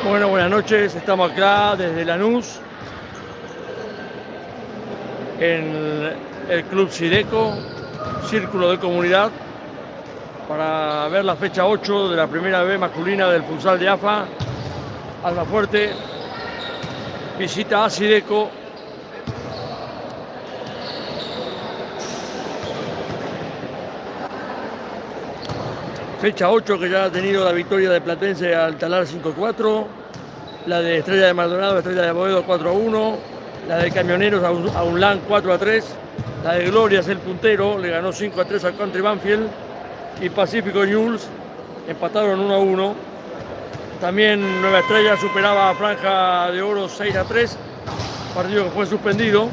Bueno, buenas noches. Estamos acá desde Lanús, en el Club Xideco, Círculo de Comunidad, para ver la fecha 8 de la primera B masculina del futsal de AFA. Almafuerte visita a Xideco. Fecha 8 que ya ha tenido la victoria de Platense al Talar 5-4, la de Estrella de Maldonado, Estrella de Boedo 4-1, la de Camioneros a Unlán 4-3, la de Gloria es el puntero, le ganó 5-3 al Country Banfield, y Pacífico Newell's empataron 1-1. También Nueva Estrella superaba a Franja de Oro 6-3, partido que fue suspendido.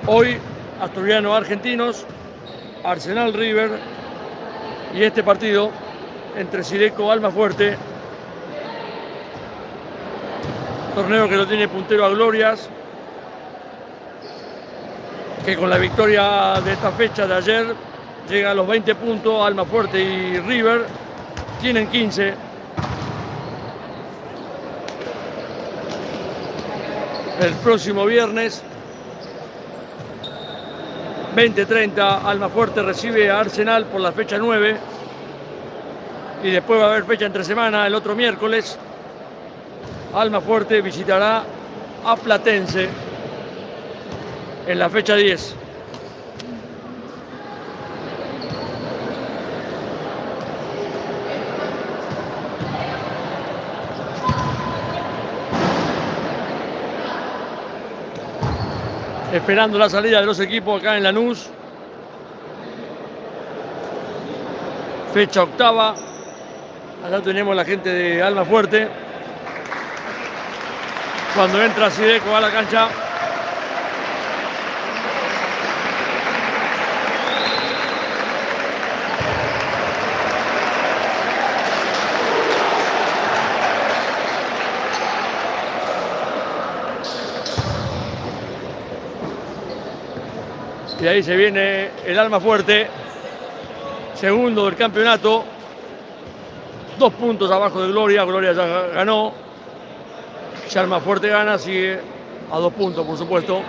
Hoy Asturiano Argentinos, Arsenal River, y este partido entre Xideco Almafuerte, torneo que lo tiene puntero a Glorias, que con la victoria de esta fecha de ayer llega a los 20 puntos. Almafuerte y River tienen 15. El próximo viernes 20:30 Almafuerte recibe a Arsenal por la fecha 9, y después va a haber fecha entre semana. El otro miércoles Almafuerte visitará a Platense en la fecha 10. Esperando la salida de los equipos acá en Lanús. Fecha 8. Allá tenemos la gente de Almafuerte. Cuando entra Xideco a la cancha, y ahí se viene el Almafuerte, segundo del campeonato, 2 puntos abajo de Gloria. Gloria ya ganó. Si Almafuerte gana, sigue a 2 puntos, por supuesto.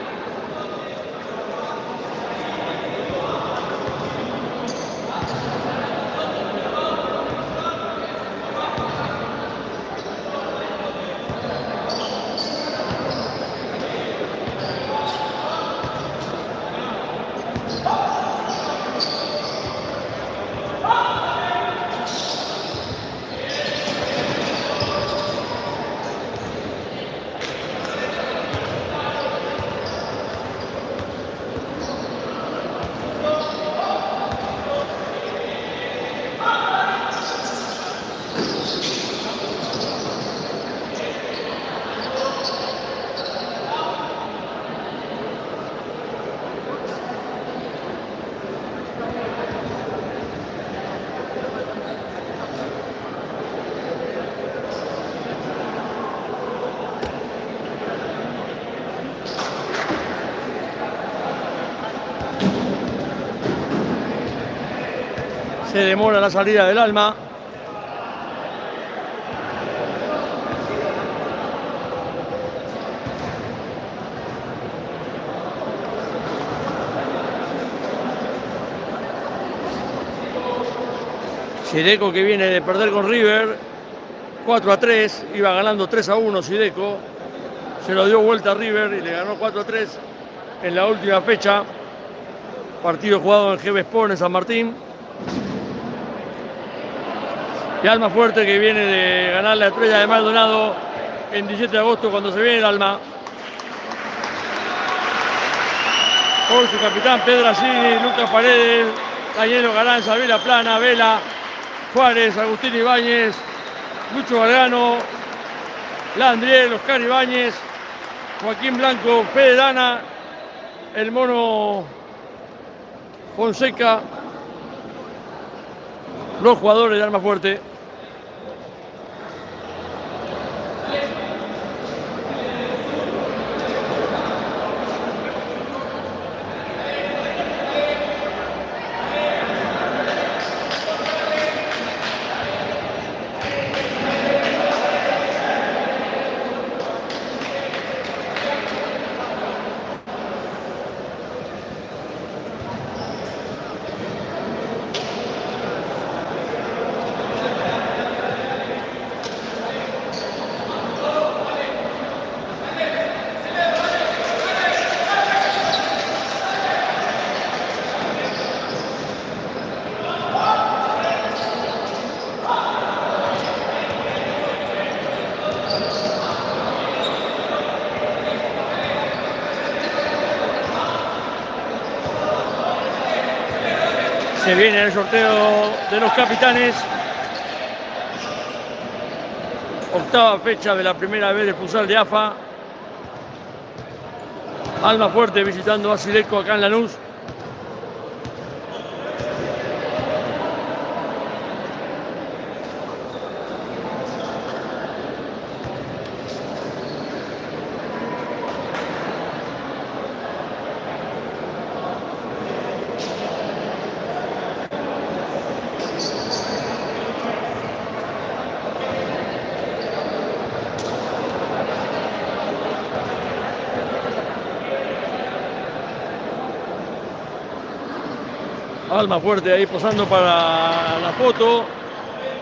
Se demora la salida del Alma. Xideco, que viene de perder con River 4-3, iba ganando 3-1 Xideco, se lo dio vuelta a River y le ganó 4-3 en la última fecha. Partido jugado en GB Sport en San Martín. Y Almafuerte, que viene de ganar la Estrella de Maldonado en 17 de agosto, cuando se viene el Alma. Por su capitán Pedrazzini, Lucas Paredes, Danielo Garanza, Vela Plana, Vela, Juárez, Agustín Ibáñez, Lucho Gargano, Landriel, Oscar Ibáñez, Joaquín Blanco, Fede Dana, el Mono Fonseca, los jugadores de Almafuerte. Se viene el sorteo de los capitanes. Octava fecha de la primera vez del futsal de AFA. Almafuerte visitando a Sideco acá en Lanús. Almafuerte ahí posando para la foto.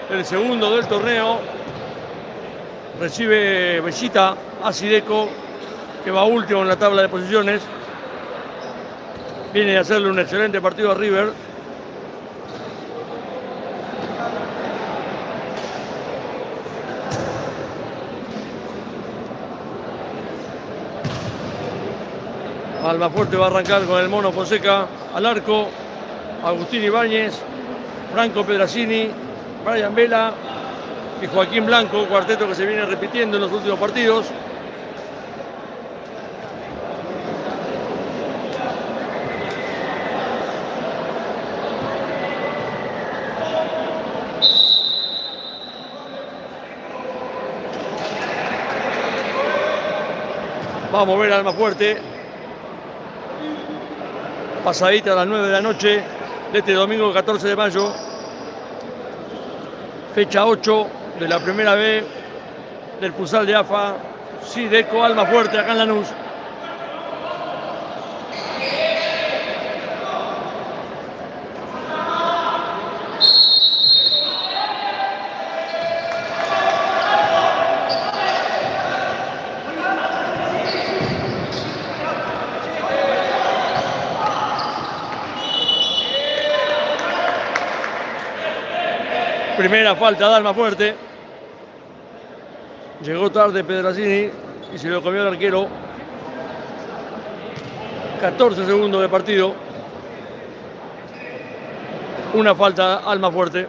El segundo del torneo. Recibe visita a Sideco, que va último en la tabla de posiciones. Viene a hacerle un excelente partido a River. Almafuerte va a arrancar con el Mono Fonseca al arco. Agustín Ibáñez, Franco Pedrazzini, Brian Vela y Joaquín Blanco, cuarteto que se viene repitiendo en los últimos partidos. Vamos a ver a Almafuerte. Pasadita a las 9 de la noche de este domingo 14 de mayo. Fecha 8 de la primera B del futsal de AFA. Sideco Almafuerte acá en Lanús. Primera falta de Almafuerte. Llegó tarde Pedrazzini y se lo comió el arquero. 14 segundos de partido. Una falta Almafuerte.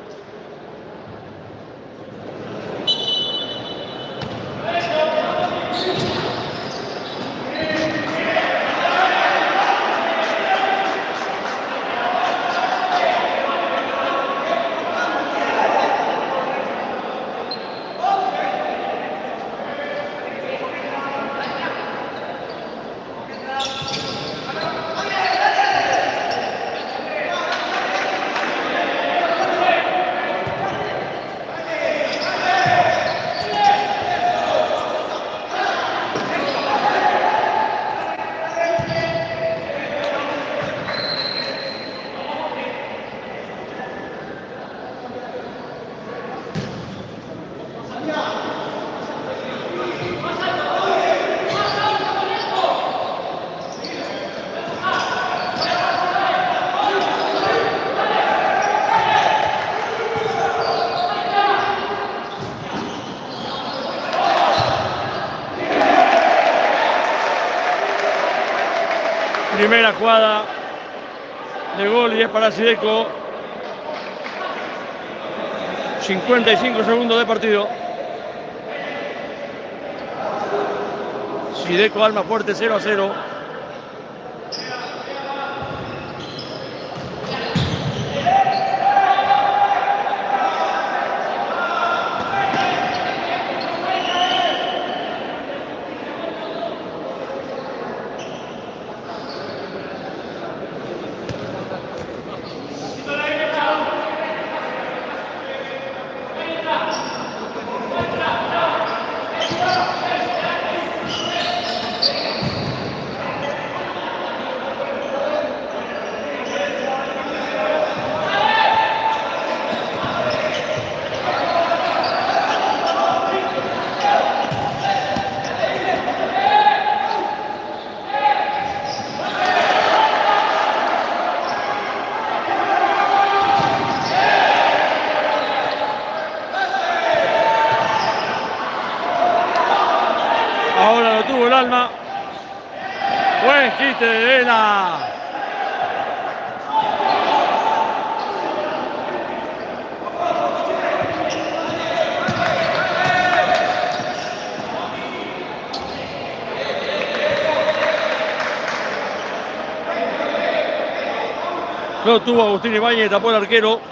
Primera jugada de gol y es para Sideco. 55 segundos de partido. Sideco Almafuerte 0-0. Ahora lo tuvo el Alma. Buen quite de Vela. Lo tuvo Agustín Ibáñez, tapó el arquero.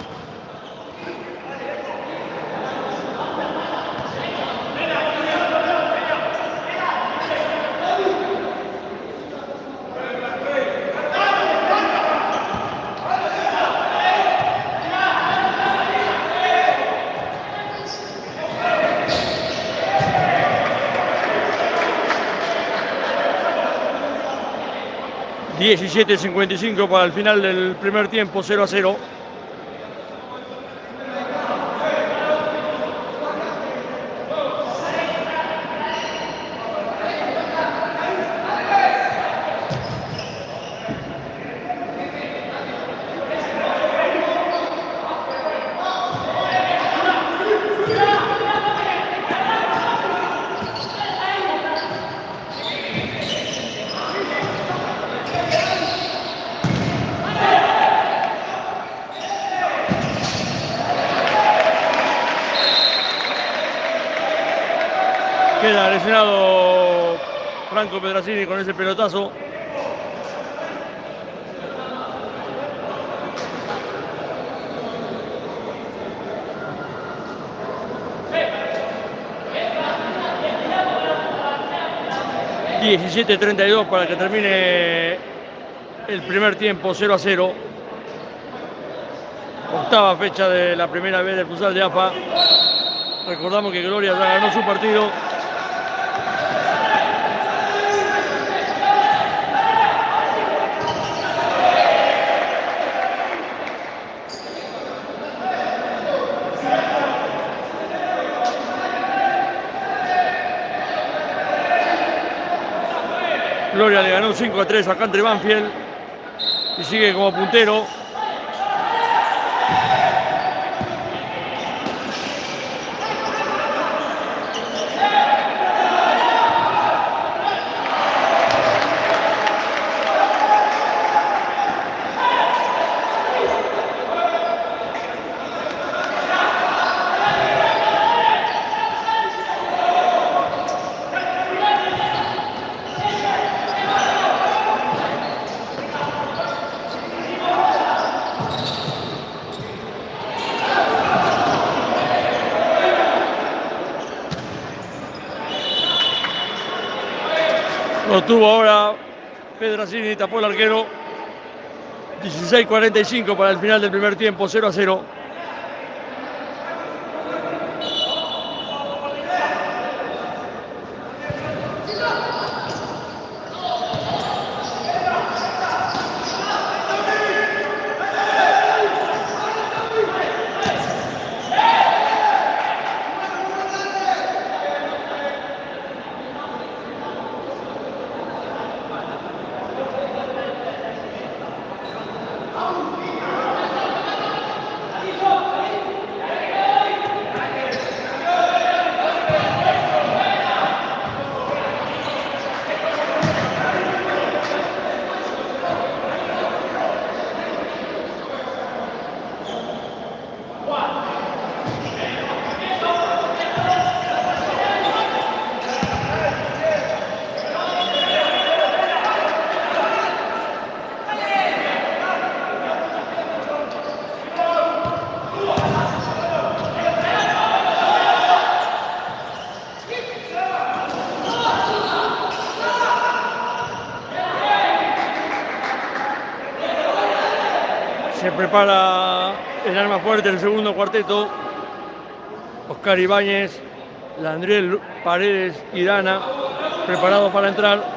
$17:55 para el final del primer tiempo, 0-0. Queda lesionado Franco Pedrazzini con ese pelotazo. $17:32 para que termine el primer tiempo, 0-0. Octava fecha de la primera vez del futsal de AFA. Recordamos que Gloria ya ganó su partido. Gloria le ganó 5-3 a Country Banfield y sigue como puntero. Lo tuvo ahora Pedrazzini, tapó el arquero. 16:45 para el final del primer tiempo, 0-0. Se prepara el arma fuerte del segundo cuarteto. Oscar Ibáñez, Landriel Paredes y Dana preparados para entrar.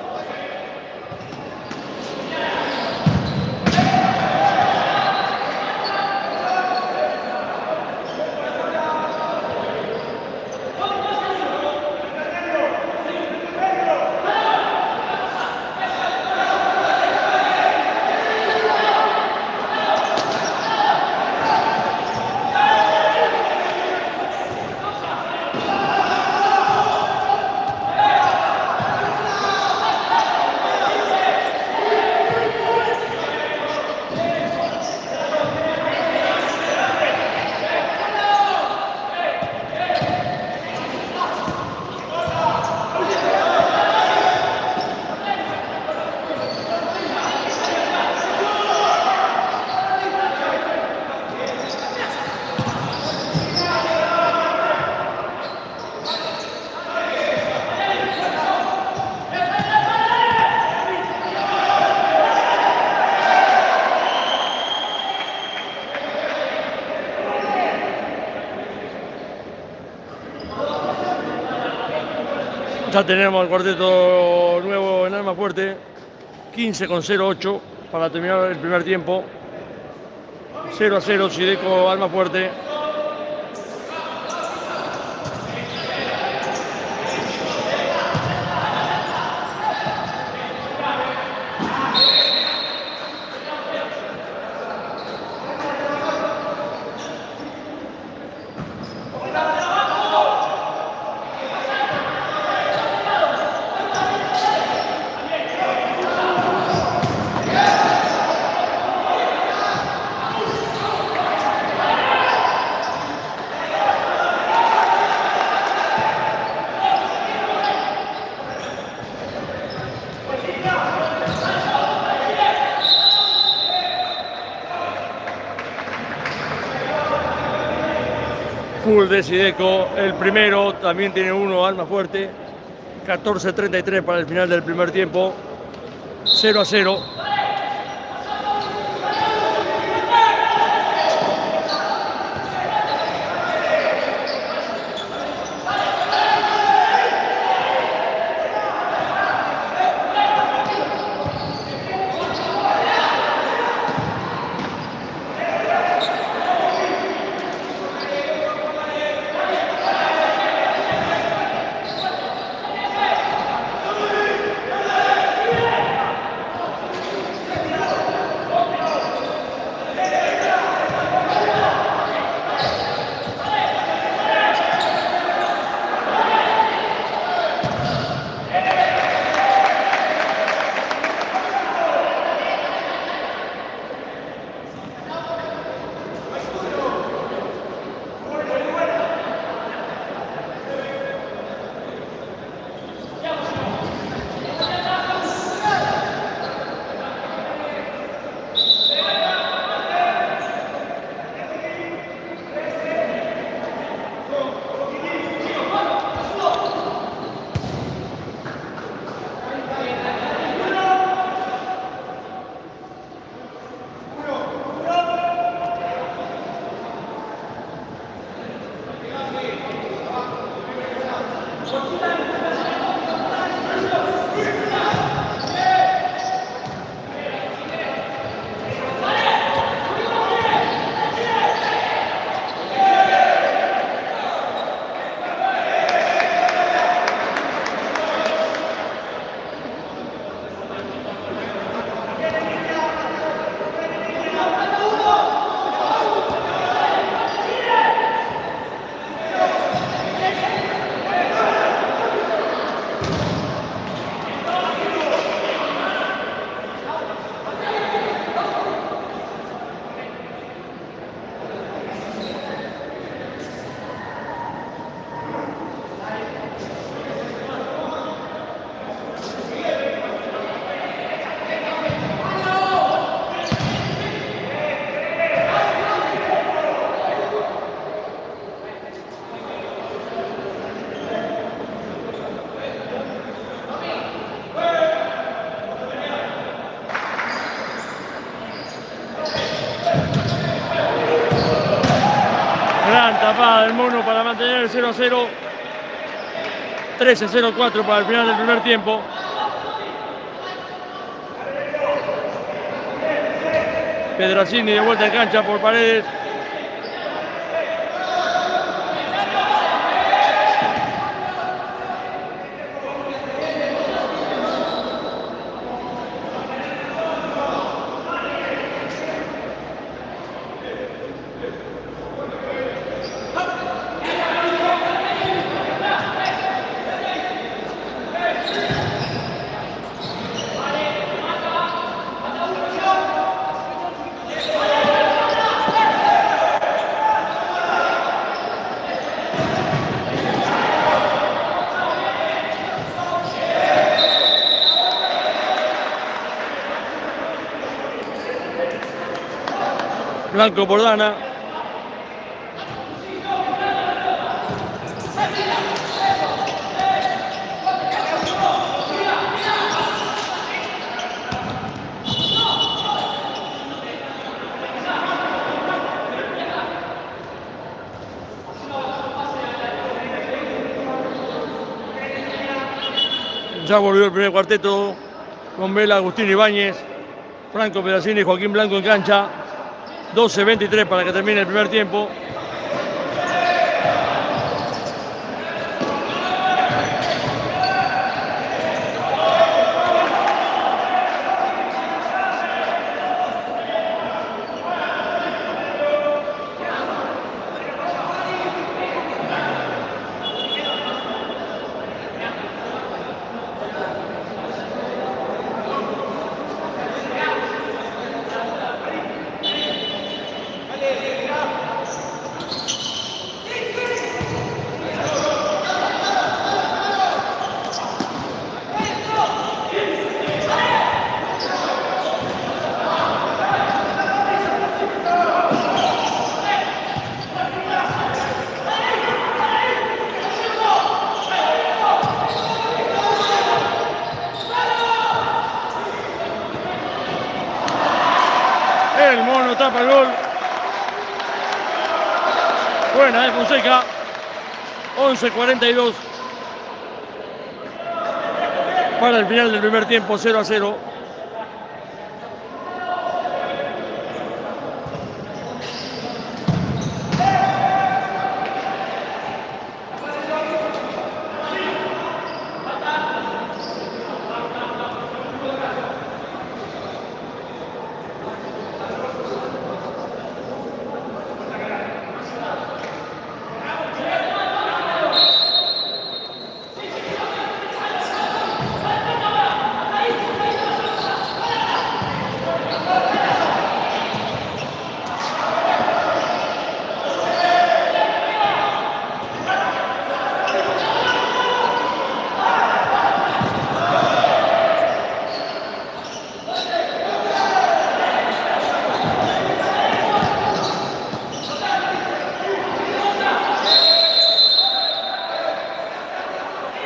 Ya tenemos el cuarteto nuevo en Almafuerte, 15,08 para terminar el primer tiempo. 0-0, Xideco Almafuerte. Full de Xideco, el primero también tiene uno Almafuerte. 14:33 para el final del primer tiempo. 0-0. Gran tapada del Mono para mantener el 0-0. 13-0-4 para el final del primer tiempo. Pedrazzini de vuelta en cancha por Paredes. Blanco por Dana. Ya volvió el primer cuarteto con Vela, Agustín Ibáñez, Franco Pedacini y Joaquín Blanco en cancha. 12:23 para que termine el primer tiempo. El Mono tapa el gol. Buena de Fonseca. 11:42 para el final del primer tiempo, 0-0.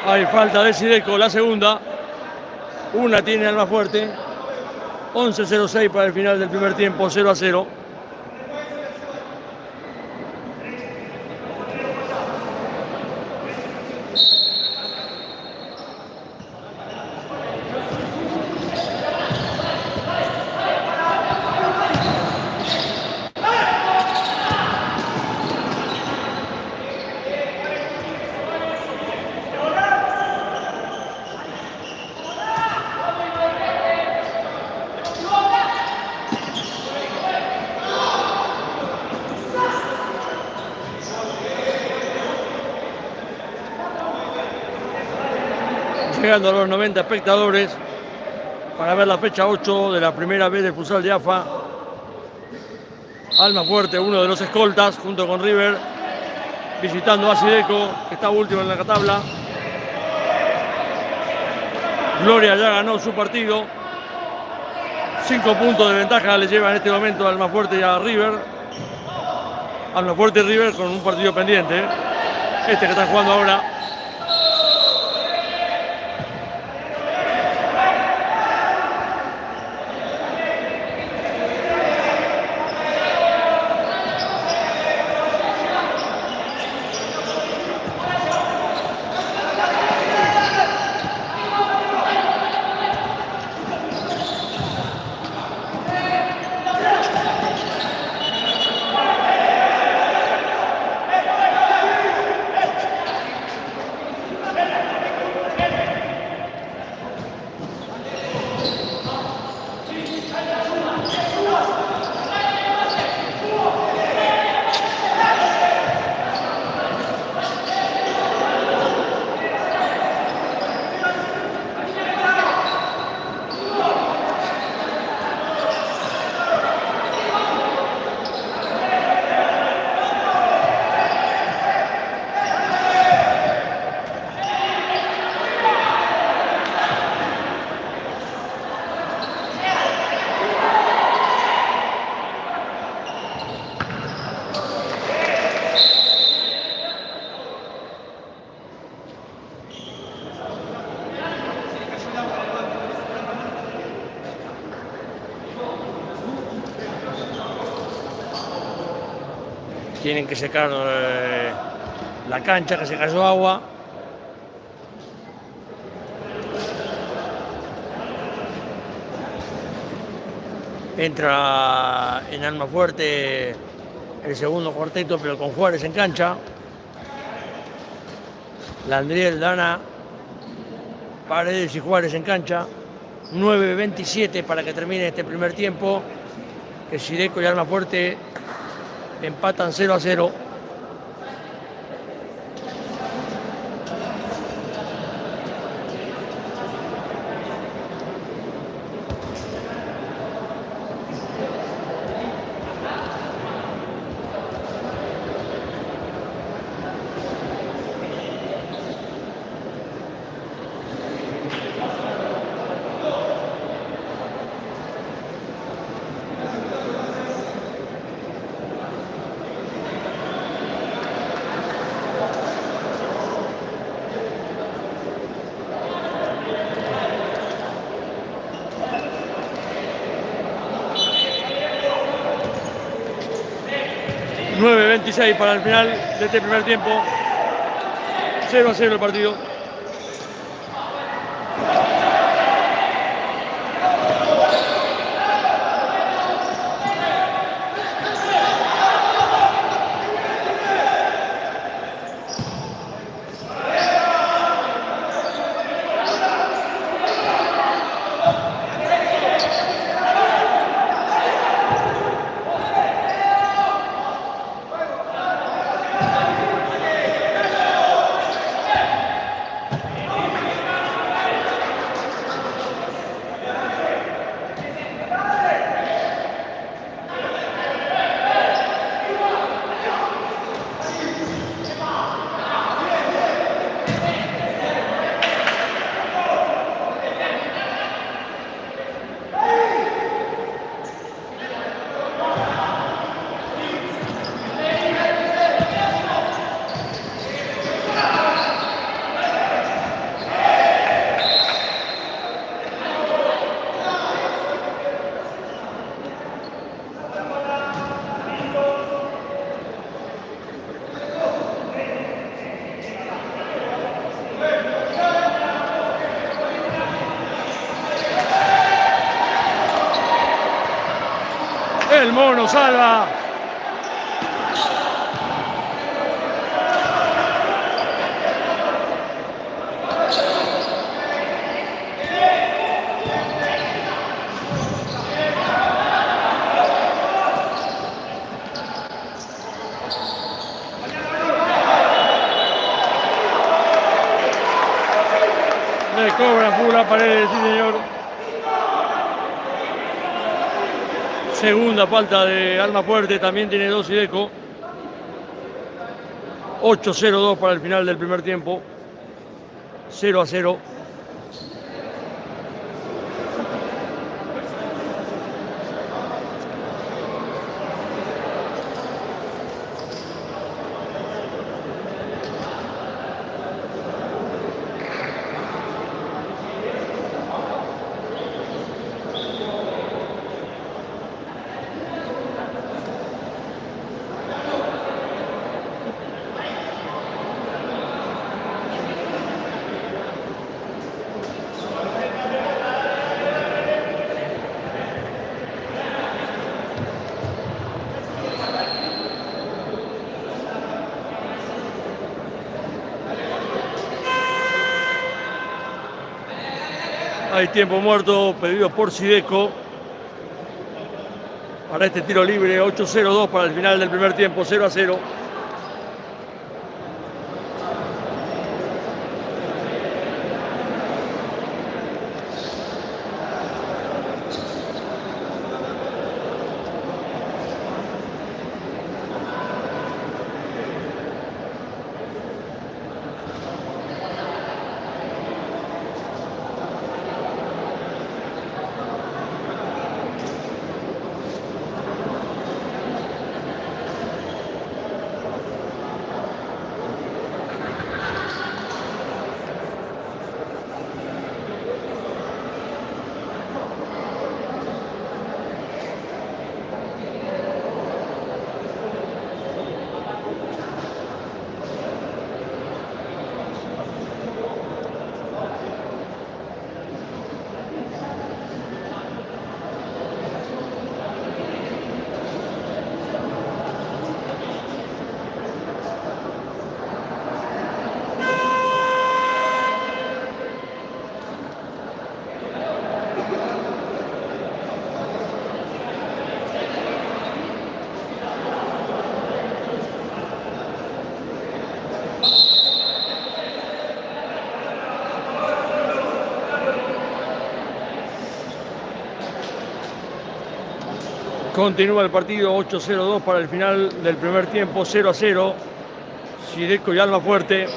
Hay falta de Sideco, la segunda. Una tiene Almafuerte. 11:06 para el final del primer tiempo, 0-0. Llegando a los 90 espectadores para ver la fecha 8 de la primera vez del futsal de AFA. Almafuerte, uno de los escoltas, junto con River, visitando a Sideco, que está último en la tabla. Gloria ya ganó su partido. 5 puntos de ventaja le lleva en este momento a Almafuerte y a River. Almafuerte y River con un partido pendiente. Este que están jugando ahora. Tienen que secar la cancha, que se cayó agua. Entra en Almafuerte el segundo cuarteto, pero con Juárez en cancha. Landriel, Dana, Paredes y Juárez en cancha. 9:27 para que termine este primer tiempo. Que Xideco y Almafuerte empatan 0-0. ...9:26 para el final de este primer tiempo. 0-0 el partido. El Mono salva. Le cobra pura Paredes, sí señor. Segunda falta de Almafuerte, también tiene 2 Xideco. 8-0-2 para el final del primer tiempo. 0-0. Hay tiempo muerto pedido por Xideco para este tiro libre. 8-0-2 para el final del primer tiempo. 0-0. Continúa el partido 8-0-2 para el final del primer tiempo, 0-0. Xideco y Almafuerte.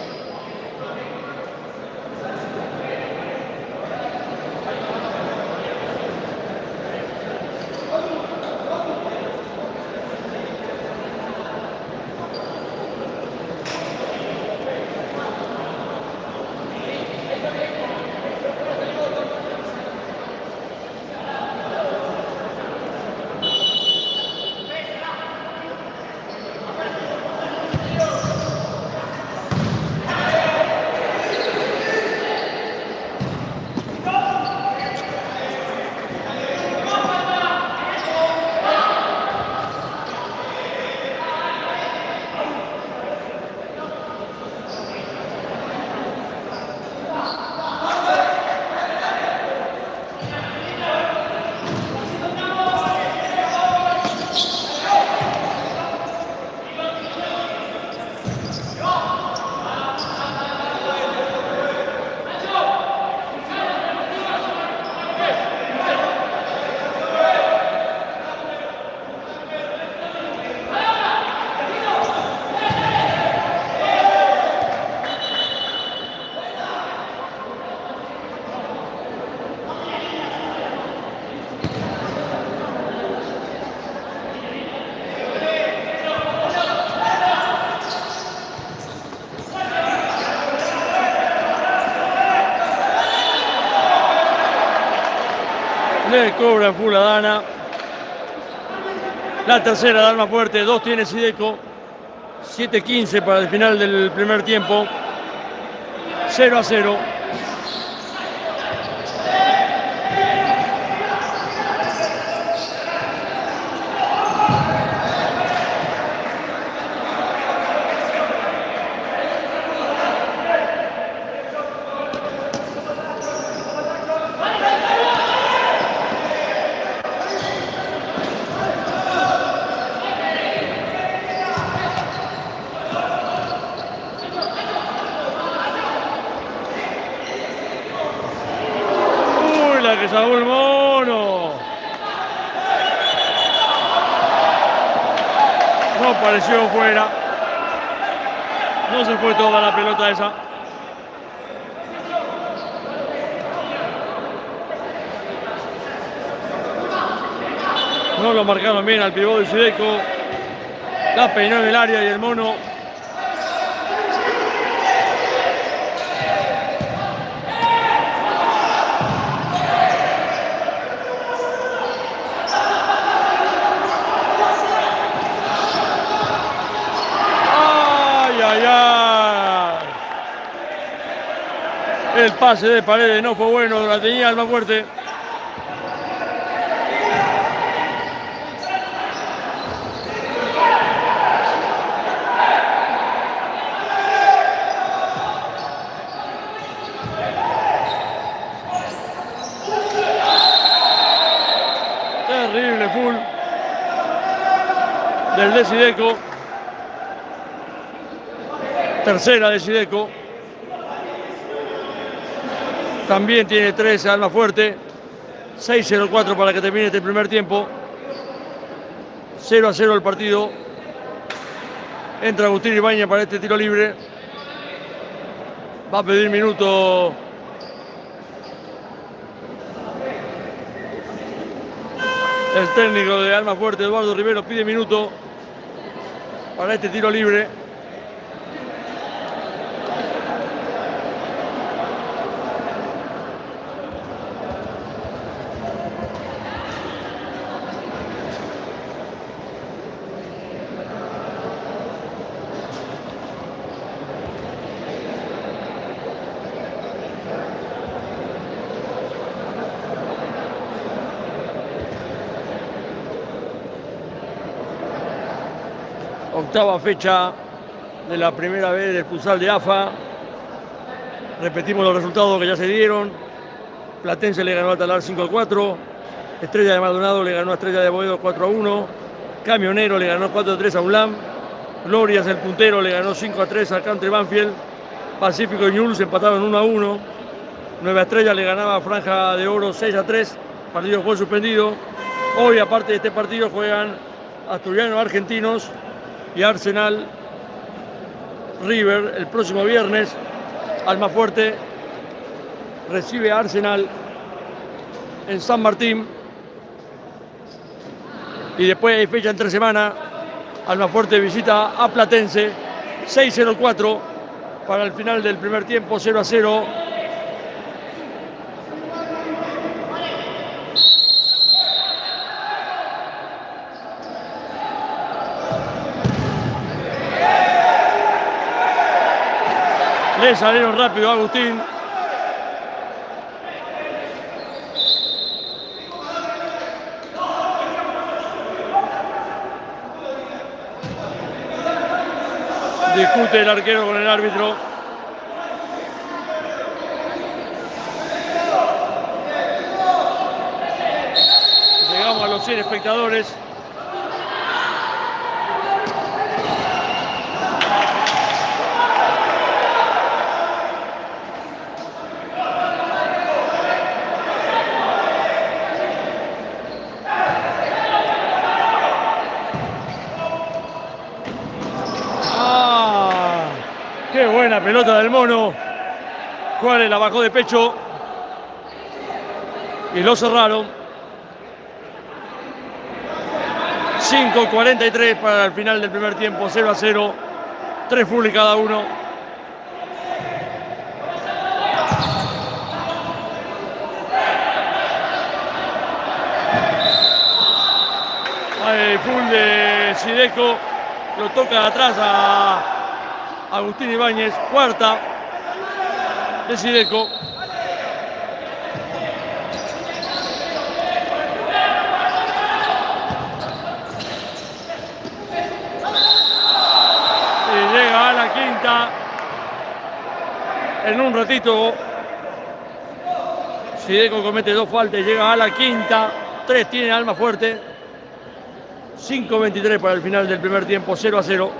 Le cobra Fuladana. La tercera de Almafuerte, 2 tiene Xideco. 7-15 para el final del primer tiempo. 0-0. Que sacó el mono. No pareció fuera. No se fue toda la pelota esa. No lo marcaron bien al pivot de Xideco. La peinó en el área y el mono el pase de Paredes no fue bueno, la tenía Almafuerte. Terrible full del de Xideco. Tercera de Xideco. También tiene 3 Almafuerte. 6-0-4 para que termine este primer tiempo. 0-0 el partido. Entra Agustín Ibañez para este tiro libre. Va a pedir minuto el técnico de Almafuerte, Eduardo Rivero, pide minuto para este tiro libre. Octava fecha de la primera vez del futsal de AFA. Repetimos los resultados que ya se dieron. Platense le ganó a Talar 5-4. Estrella de Maldonado le ganó a Estrella de Boedo 4-1. Camionero le ganó 4-3 a UNLAM. Glorias, el puntero, le ganó 5-3 a Country Banfield. Pacífico y Newell's empataron 1-1. Nueva Estrella le ganaba a Franja de Oro 6-3. Partido fue suspendido. Hoy, aparte de este partido, juegan Asturianos Argentinos y Arsenal River el próximo viernes. Almafuerte recibe a Arsenal en San Martín. Y después hay fecha entre semana. Almafuerte visita a Platense. 6-0-4 para el final del primer tiempo, 0-0. Le salieron rápido a Agustín. Discute el arquero con el árbitro. Llegamos a los 100 espectadores. Qué buena pelota del Mono. Juárez la bajó de pecho y lo cerraron. 5:43 para el final del primer tiempo, 0-0. 3 full cada uno. Hay full de Sideco. Lo toca de atrás a Agustín Ibáñez. Cuarta de Sideco. Y llega a la quinta. En un ratito Sideco comete 2 faltas y llega a la quinta. 3 tiene Almafuerte. 5:23 para el final del primer tiempo, 0-0.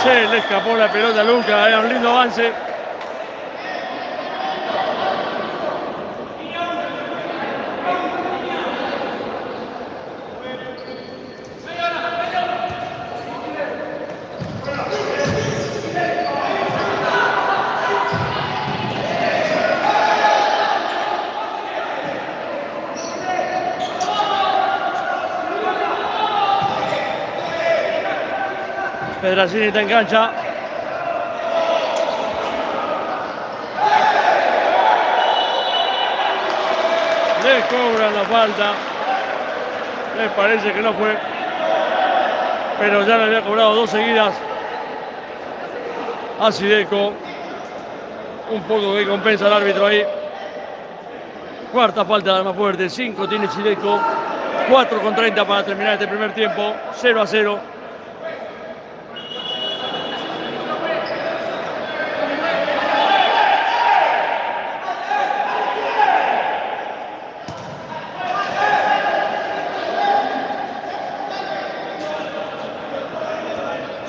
Se le escapó la pelota a Luca, era un lindo avance. Pedrazzini está en cancha. Le cobran la falta. Les parece que no fue. Pero ya le había cobrado 2 seguidas a Sideco. Un poco que compensa el árbitro ahí. Cuarta falta de Almafuerte. 5 tiene Sideco. 4:30 para terminar este primer tiempo. 0-0.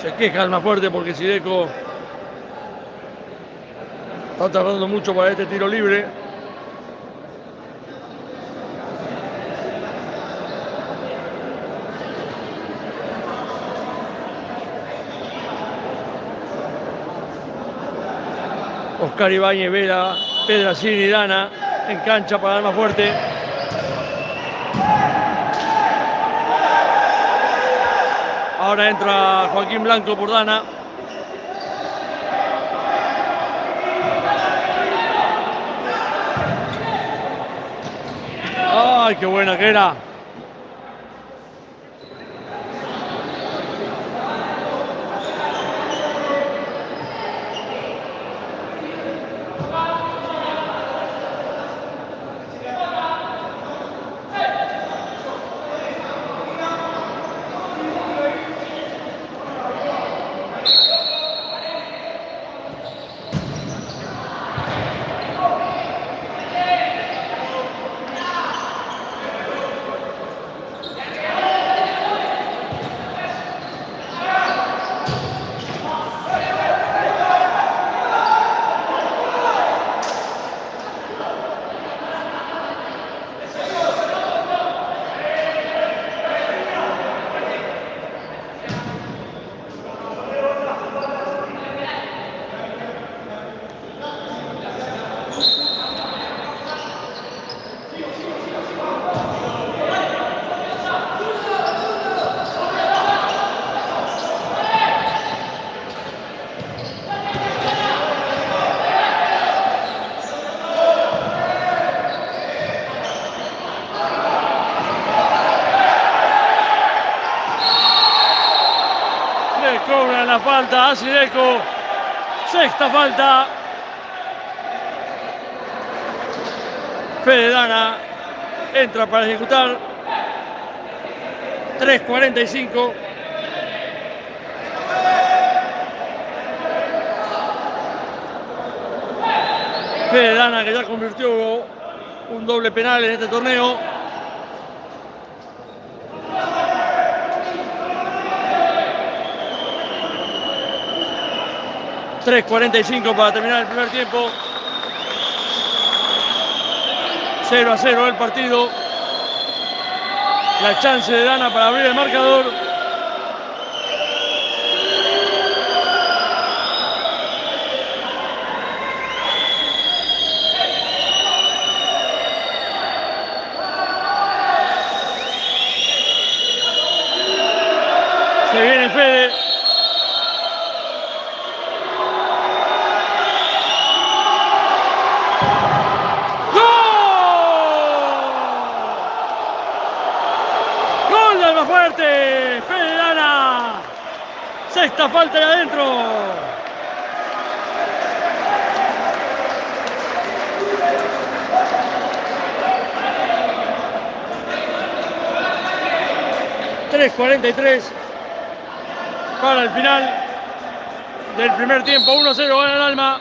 Se queja Almafuerte porque Sideco está tardando mucho para este tiro libre. Oscar Ibáñez, Vera, Pedrazzini, Dana en cancha para Almafuerte. Ahora entra Joaquín Blanco por Dana. ¡Ay, qué buena que era! Cobra la falta a Sideco. Sexta falta. Fede Dana entra para ejecutar. 3:45. Fede Dana, que ya convirtió un doble penal en este torneo. $3:45 para terminar el primer tiempo. 0-0 el partido. La chance de Dana para abrir el marcador. Se viene Fede. Fuerte, Fede Dana. Sexta falta de adentro. $3:43 para el final del primer tiempo. 1-0 gana el Alma.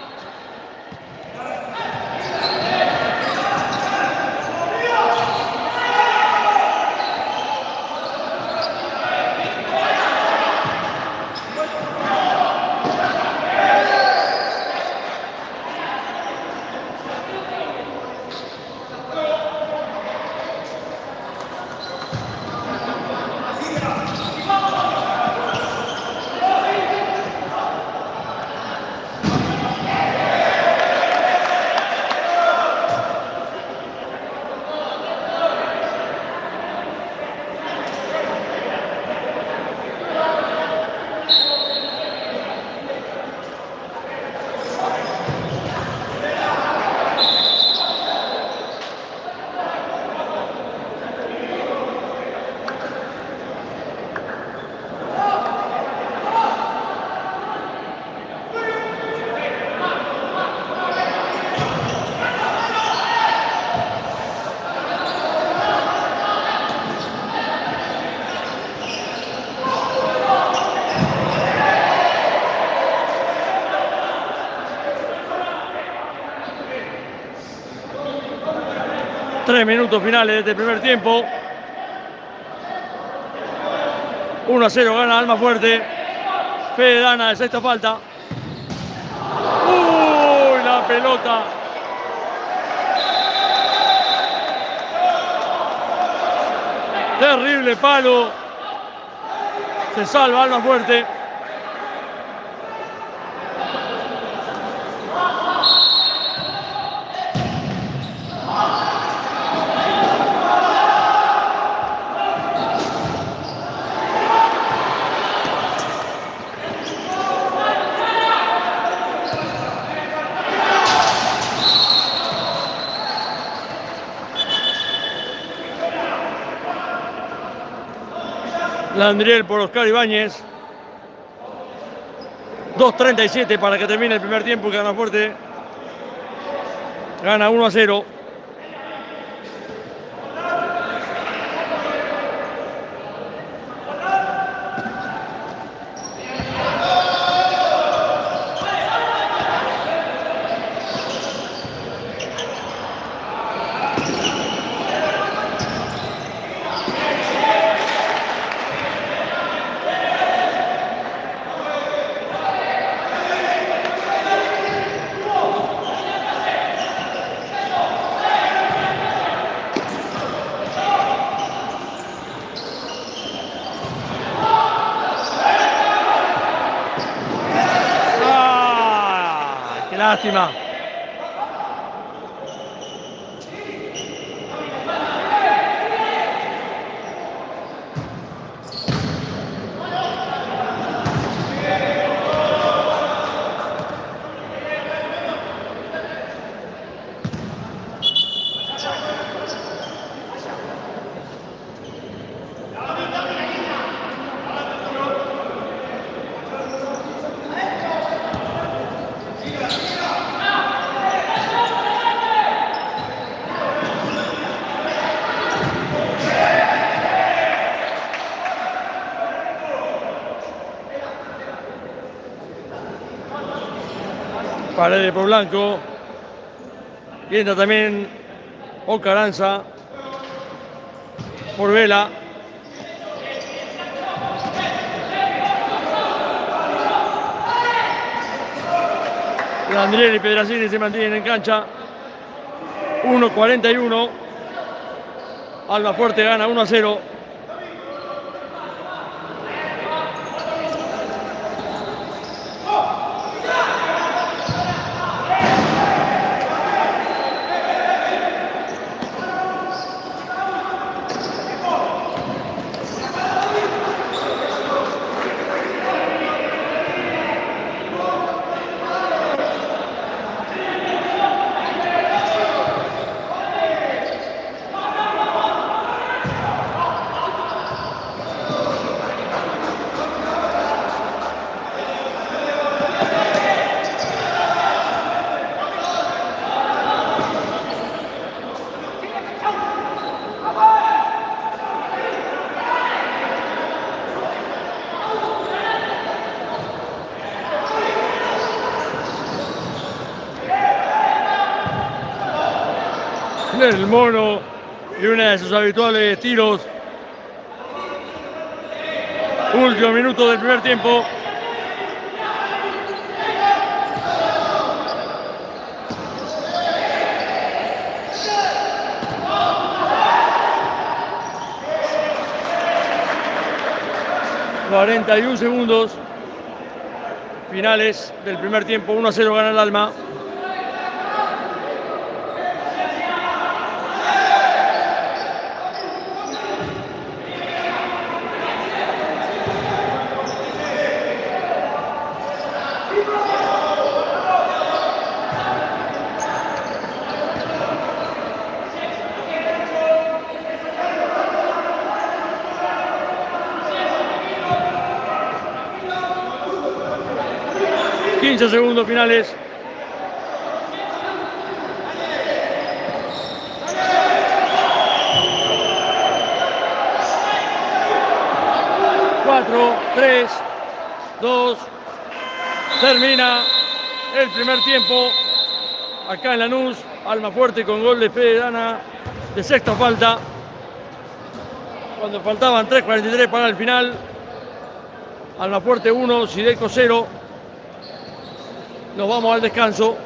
Tres minutos finales de este primer tiempo. 1-0 gana Alma Fuerte. Fede Dana de sexta falta. ¡Uy! La pelota. Terrible palo. Se salva Alma Fuerte. Landriel por Oscar Ibáñez. 2:37 para que termine el primer tiempo, que Almafuerte gana 1-0. ¡Qué lástima! Paredes por Blanco. Y entra también Ocaranza por Vela. Landriel y Pedrazzini se mantienen en cancha. 1:41. Almafuerte gana 1-0. El Mono y una de sus habituales tiros. Último minuto del primer tiempo. ...41 segundos... finales del primer tiempo. 1-0 gana el Alma. Segundos finales. Cuatro, 3, 2. Termina el primer tiempo. Acá en Lanús, Almafuerte con gol de Fede Dana de sexta falta. Cuando faltaban 3:43 para el final. Almafuerte 1, Sideco 0. Nos vamos al descanso.